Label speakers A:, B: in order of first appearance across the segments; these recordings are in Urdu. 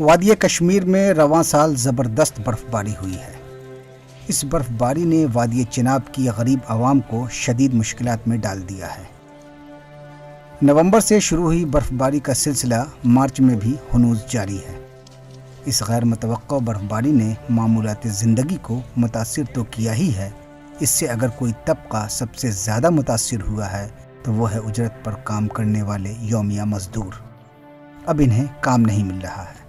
A: وادی کشمیر میں رواں سال زبردست برف باری ہوئی ہے۔ اس برف باری نے وادی چناب کی غریب عوام کو شدید مشکلات میں ڈال دیا ہے۔ نومبر سے شروع ہوئی برف باری کا سلسلہ مارچ میں بھی ہنوز جاری ہے۔ اس غیر متوقع برف باری نے معمولات زندگی کو متاثر تو کیا ہی ہے، اس سے اگر کوئی طبقہ سب سے زیادہ متاثر ہوا ہے تو وہ ہے اجرت پر کام کرنے والے یومیہ مزدور۔ اب انہیں کام نہیں مل رہا ہے،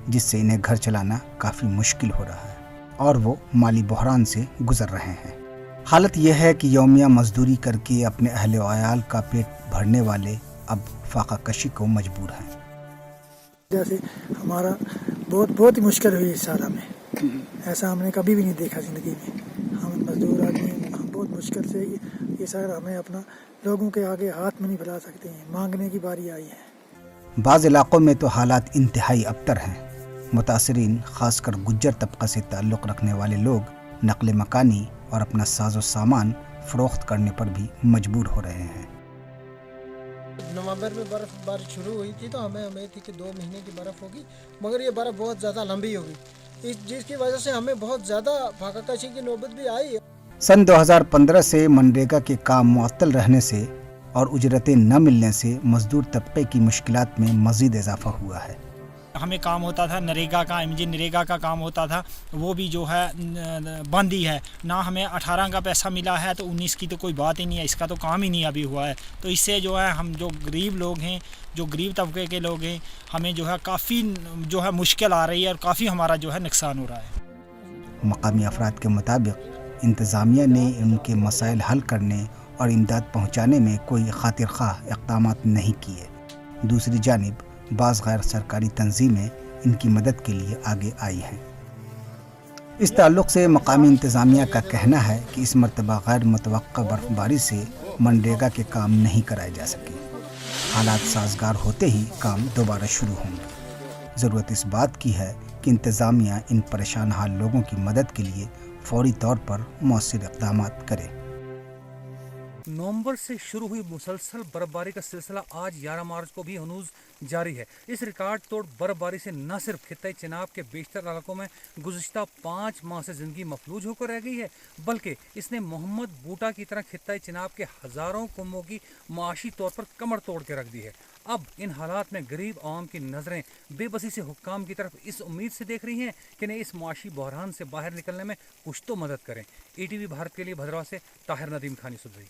A: جس سے انہیں گھر چلانا کافی مشکل ہو رہا ہے اور وہ مالی بحران سے گزر رہے ہیں۔ حالت یہ ہے کہ یومیہ مزدوری کر کے اپنے اہل و عیال کا پیٹ بھرنے والے اب فاقہ کشی کو مجبور ہیں۔
B: جیسے ہمارا بہت ہی مشکل ہوئی اس سال ہمیں، ایسا ہم نے کبھی بھی نہیں دیکھا زندگی میں۔ ہم مزدور آدمی ہم بہت مشکل سے یہ سال ہمیں اپنا لوگوں کے آگے ہاتھ میں نہیں پھیلا سکتے ہیں، مانگنے کی باری آئی ہے۔
A: بعض علاقوں میں تو حالات انتہائی ابتر ہیں۔ متاثرین خاص کر گجر طبقہ سے تعلق رکھنے والے لوگ نقل مکانی اور اپنا ساز و سامان فروخت کرنے پر بھی مجبور ہو رہے ہیں۔
C: نومبر میں برف بارش شروع ہوئی تھی تو ہمیں امید تھی کہ 2 مہینے کی برف ہوگی، مگر یہ برف بہت زیادہ لمبی ہوگی، جس کی وجہ سے ہمیں بہت زیادہ فاقہ کشی کی نوبت بھی آئی ہے۔
A: سن 2015 سے منریگا کے کام معطل رہنے سے اور اجرتیں نہ ملنے سے مزدور طبقے کی مشکلات میں مزید اضافہ ہوا ہے۔
D: ہمیں کام ہوتا تھا نریگا کا، نریگا کا کام ہوتا تھا، وہ بھی جو ہے بند ہی ہے۔ نہ ہمیں 18 کا پیسہ ملا ہے تو 19 کی تو کوئی بات ہی نہیں ہے، اس کا تو کام ہی نہیں ابھی ہوا ہے۔ تو اس سے جو ہے ہم جو غریب لوگ ہیں، جو غریب طبقے کے لوگ ہیں، ہمیں جو ہے کافی جو ہے مشکل آ رہی ہے اور کافی ہمارا جو ہے نقصان ہو رہا ہے۔
A: مقامی افراد کے مطابق انتظامیہ نے ان کے مسائل حل کرنے اور امداد پہنچانے میں کوئی خاطر خواہ اقدامات نہیں کیے۔ دوسری جانب بعض غیر سرکاری تنظیمیں ان کی مدد کے لیے آگے آئی ہیں۔ اس تعلق سے مقامی انتظامیہ کا کہنا ہے کہ اس مرتبہ غیر متوقع برف باری سے منریگا کے کام نہیں کرائے جا سکے۔ حالات سازگار ہوتے ہی کام دوبارہ شروع ہوں گے۔ ضرورت اس بات کی ہے کہ انتظامیہ ان پریشان حال لوگوں کی مدد کے لیے فوری طور پر مؤثر اقدامات کرے۔
E: نومبر سے شروع ہوئی مسلسل برف باری کا سلسلہ آج 11 مارچ کو بھی ہنوز جاری ہے۔ اس ریکارڈ توڑ برف باری سے نہ صرف خطہ چناب کے بیشتر علاقوں میں گزشتہ 5 ماہ سے زندگی مفلوج ہو کر رہ گئی ہے، بلکہ اس نے محمد بوٹا کی طرح خطہ چناب کے ہزاروں قوموں کی معاشی طور پر کمر توڑ کے رکھ دی ہے۔ اب ان حالات میں غریب عوام کی نظریں بے بسی سے حکام کی طرف اس امید سے دیکھ رہی ہیں کہ انہیں اس معاشی بحران سے باہر نکلنے میں کچھ تو مدد کریں۔ ETV بھارت کے لیے بھدرواہ سے طاہر ندیم خانی سدری۔